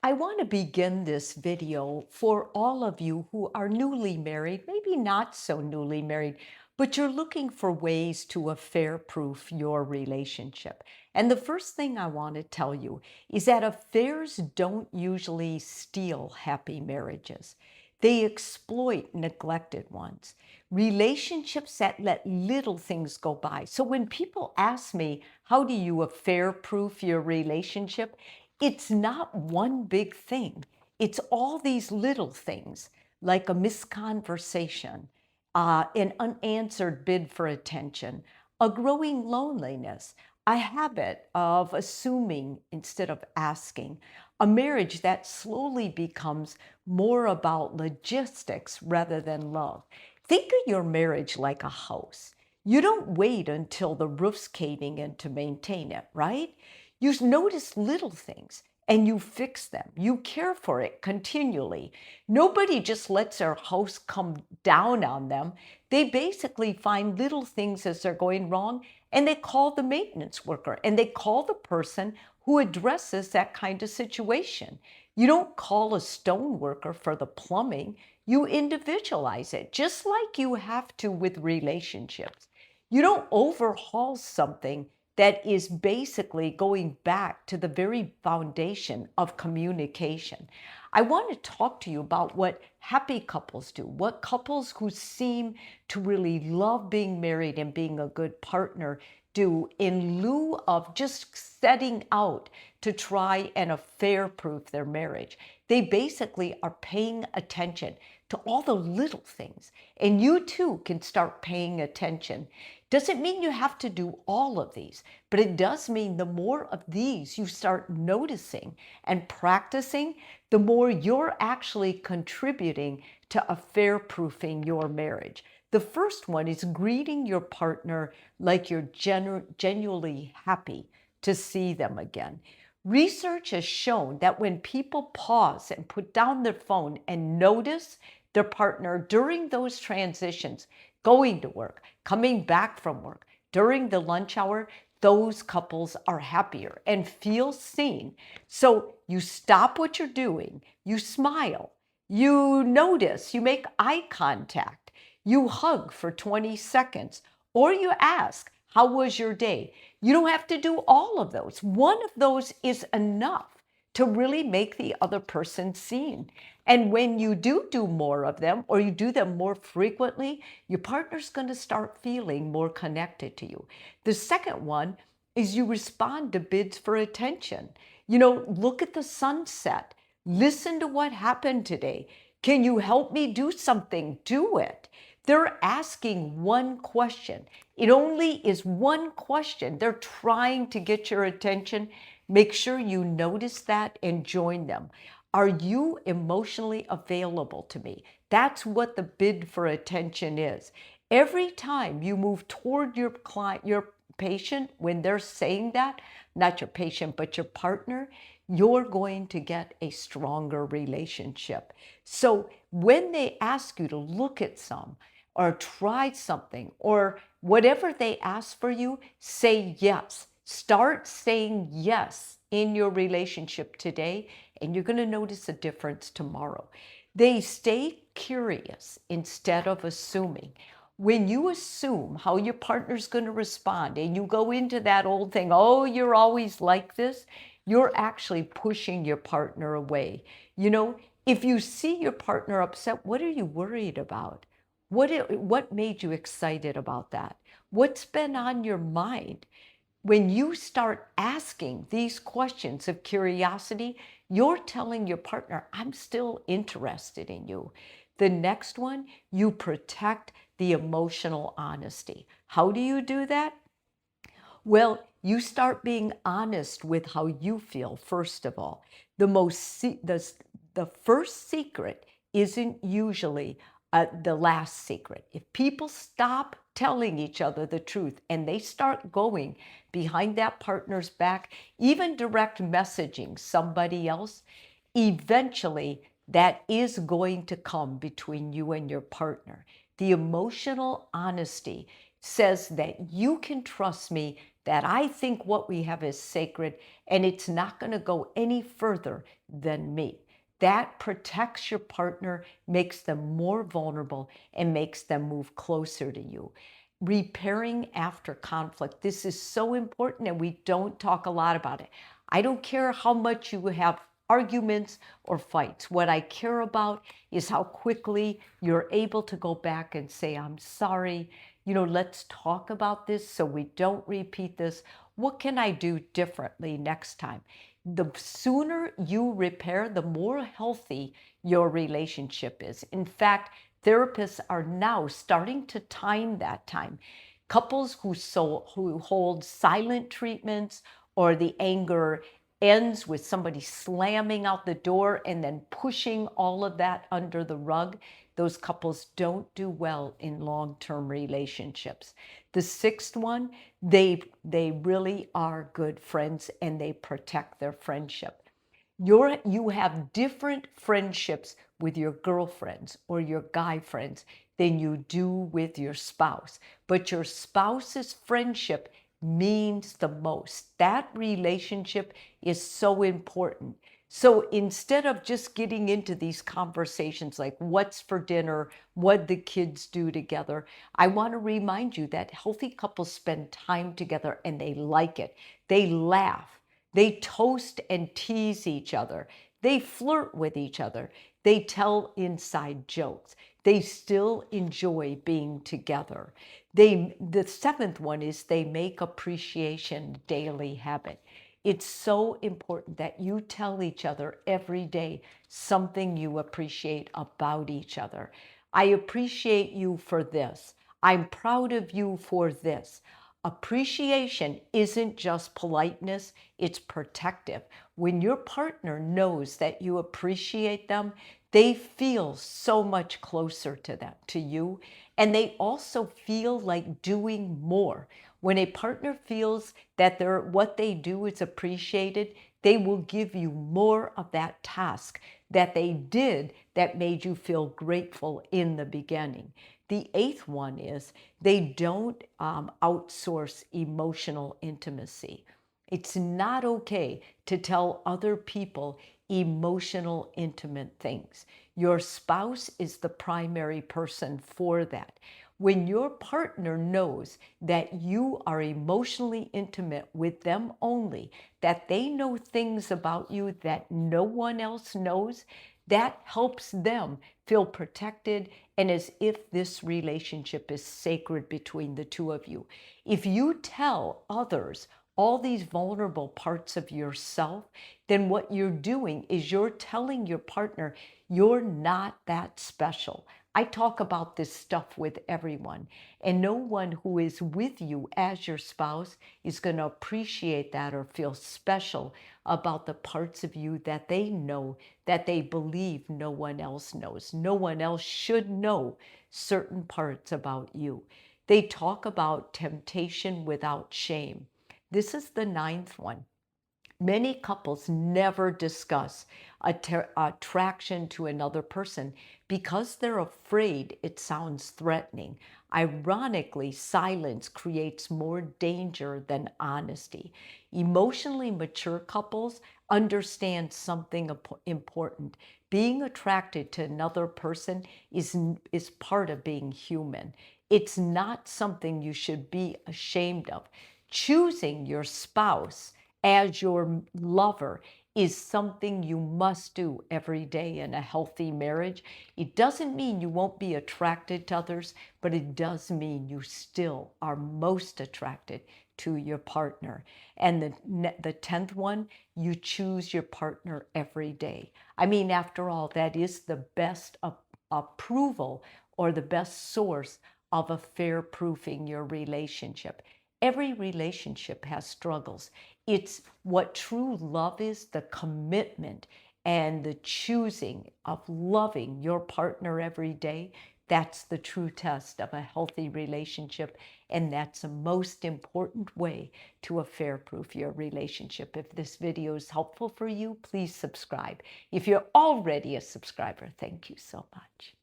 I want to begin this video for all of you who are newly married, maybe not so newly married, but you're looking for ways to affair-proof your relationship. And the first thing I want to tell you is that affairs don't usually steal happy marriages. They exploit neglected ones. Relationships that let little things go by. So when people ask me, how do you affair-proof your relationship? It's not one big thing. It's all these little things, like a misconversation, an unanswered bid for attention, a growing loneliness, a habit of assuming instead of asking, a marriage that slowly becomes more about logistics rather than love. Think of your marriage like a house. You don't wait until the roof's caving in to maintain it, right? You notice little things and you fix them. You care for it continually. Nobody just lets their house come down on them. They basically find little things as they're going wrong and they call the maintenance worker and they call the person who addresses that kind of situation. You don't call a stone worker for the plumbing. You individualize it, just like you have to with relationships. You don't overhaul something that is basically going back to the very foundation of communication. I want to talk to you about what happy couples do, what couples who seem to really love being married and being a good partner do in lieu of just setting out to try and affair-proof their marriage. They basically are paying attention to all the little things, and you too can start paying attention. Doesn't mean you have to do all of these, but it does mean the more of these you start noticing and practicing, the more you're actually contributing to affair-proofing your marriage. The first one is greeting your partner like you're genuinely happy to see them again. Research has shown that when people pause and put down their phone and notice their partner during those transitions, going to work, coming back from work, during the lunch hour, those couples are happier and feel seen. So you stop what you're doing, you smile, you notice, you make eye contact, you hug for 20 seconds, or you ask, how was your day? You don't have to do all of those. One of those is enough to really make the other person seen. And when you do more of them, or you do them more frequently, your partner's going to start feeling more connected to you. The second one is you respond to bids for attention. Look at the sunset. Listen to what happened today. Can you help me do something? Do it. They're asking one question. It only is one question. They're trying to get your attention. Make sure you notice that and join them. Are you emotionally available to me? That's what the bid for attention is. Every time you move toward your client, your patient, when they're saying that, not your patient, but your partner, you're going to get a stronger relationship. So when they ask you to look at some, or try something, or whatever they ask for you, say yes. Start saying yes in your relationship today, and you're going to notice a difference tomorrow. They stay curious instead of assuming. When you assume how your partner's going to respond and you go into that old thing, oh, you're always like this, you're actually pushing your partner away. If you see your partner upset, what are you worried about? What made you excited about that? What's been on your mind? When you start asking these questions of curiosity, you're telling your partner, I'm still interested in you. The next one, you protect the emotional honesty. How do you do that? Well, you start being honest with how you feel, first of all. The first secret isn't usually the last secret. If people stop telling each other the truth and they start going behind that partner's back, even direct messaging somebody else, eventually that is going to come between you and your partner. The emotional honesty says that you can trust me that I think what we have is sacred and it's not going to go any further than me. That protects your partner, makes them more vulnerable, and makes them move closer to you. Repairing after conflict. This is so important and we don't talk a lot about it. I don't care how much you have arguments or fights. What I care about is how quickly you're able to go back and say, I'm sorry. Let's talk about this so we don't repeat this. What can I do differently next time? The sooner you repair, the more healthy your relationship is. In fact, therapists are now starting to time that time. Couples who hold silent treatments, or the anger ends with somebody slamming out the door and then pushing all of that under the rug, those couples don't do well in long-term relationships. The sixth one, they really are good friends and they protect their friendship. You have different friendships with your girlfriends or your guy friends than you do with your spouse. But your spouse's friendship means the most. That relationship is so important. So instead of just getting into these conversations like what's for dinner, what the kids do together, I want to remind you that healthy couples spend time together and they like it. They laugh. They toast and tease each other. They flirt with each other. They tell inside jokes. They still enjoy being together. The seventh one is they make appreciation a daily habit. It's so important that you tell each other every day something you appreciate about each other. I appreciate you for this. I'm proud of you for this. Appreciation isn't just politeness, it's protective. When your partner knows that you appreciate them, they feel so much closer to you, and they also feel like doing more. When a partner feels that what they do is appreciated, they will give you more of that task that they did that made you feel grateful in the beginning. The eighth one is they don't outsource emotional intimacy. It's not okay to tell other people emotional, intimate things. Your spouse is the primary person for that. When your partner knows that you are emotionally intimate with them only, that they know things about you that no one else knows, that helps them feel protected and as if this relationship is sacred between the two of you. If you tell others all these vulnerable parts of yourself, then what you're doing is you're telling your partner you're not that special. I talk about this stuff with everyone, and no one who is with you as your spouse is going to appreciate that or feel special about the parts of you that they know, that they believe no one else knows. No one else should know certain parts about you. They talk about temptation without shame. This is the ninth one. Many couples never discuss attraction to another person because they're afraid it sounds threatening. Ironically, silence creates more danger than honesty. Emotionally mature couples understand something important. Being attracted to another person is part of being human. It's not something you should be ashamed of. Choosing your spouse as your lover is something you must do every day in a healthy marriage. It doesn't mean you won't be attracted to others, but it does mean you still are most attracted to your partner. And the 10th one, you choose your partner every day. I mean, after all, that is the best approval or the best source of affair proofing your relationship. Every relationship has struggles. It's what true love is, the commitment and the choosing of loving your partner every day. That's the true test of a healthy relationship, and that's the most important way to affair-proof your relationship. If this video is helpful for you, please subscribe. If you're already a subscriber, thank you so much.